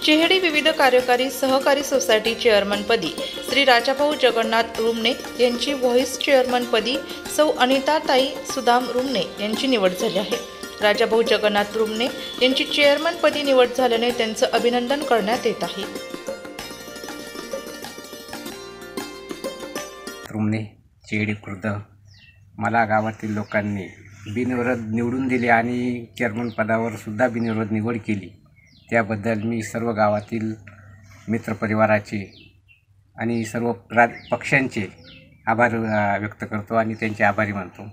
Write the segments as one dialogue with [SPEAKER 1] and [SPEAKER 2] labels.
[SPEAKER 1] चिहेडी विविध कार्यकारी सहकारी सोसायटी चेअरमनपदी श्री राजाभाऊ जगन्नाथ रुमणे यांची व्हाईस चेअरमनपदी सौ अनिताताई सुदाम रुमणे यांची निवड झाली आहे। राजाभाऊ जगन्नाथ रुमणे यांची चेअरमनपदी निवड झाल्याने त्यांचं अभिनंदन करण्यात येत आहे।
[SPEAKER 2] रुमणे चिहेडी खुर्द मला गावातील लोकांनी बिनविरोध निवडून दिले आणि चेअरमन पदावर सुद्धा बिनविरोध निवड केली। त्याबद्दल मी सर्व गावातील मित्रपरिवाराचे आणि सर्व पक्षांचे आभार व्यक्त करतो आणि त्यांचे आभारी मानतो।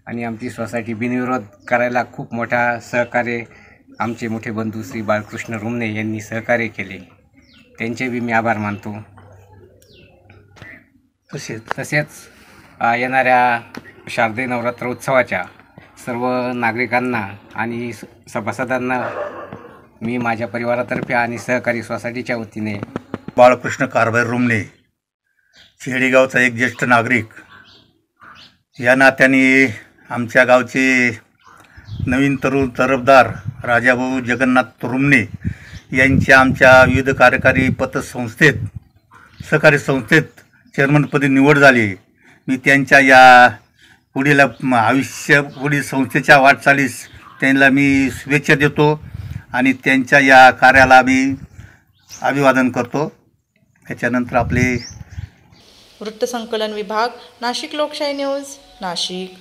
[SPEAKER 2] आणि आमची सोसायटी बिनविरोध करायला खूप मोठा सहकार्य आमचे मोठे बंधू श्री बाळकृष्ण रुमणे यांनी सहकार्य केले, त्यांचे बी मी आभार मानतो। तसेच येणाऱ्या शारदीय नवरात्र उत्सवाच्या सर्व नागरिकांना आणि सभासदांना मी माझ्या परिवारातर्फे आणि सहकारी सोसायटीच्या वतीने
[SPEAKER 3] बाळकृष्ण कारभार रुमणे चिहेडी गावचा एक ज्येष्ठ नागरिक या नात्याने आमच्या गावचे नवीन तरुण तरफदार राजाभाऊ जगन्नाथ रुमणे यांच्या आमच्या विविध कार्यकारी पतसंस्थेत सहकारी संस्थेत चेअरमनपदी निवड झाली। मी त्यांच्या या पुढील पुढील संस्थेच्या वाटचालीस त्यांना मी शुभेच्छा देतो आणि त्यांच्या या कार्याला मी अभिवादन करतो। त्याच्यानंतर आपले
[SPEAKER 1] वृत्तसंकलन विभाग, नाशिक लोकशाही न्यूज, नाशिक।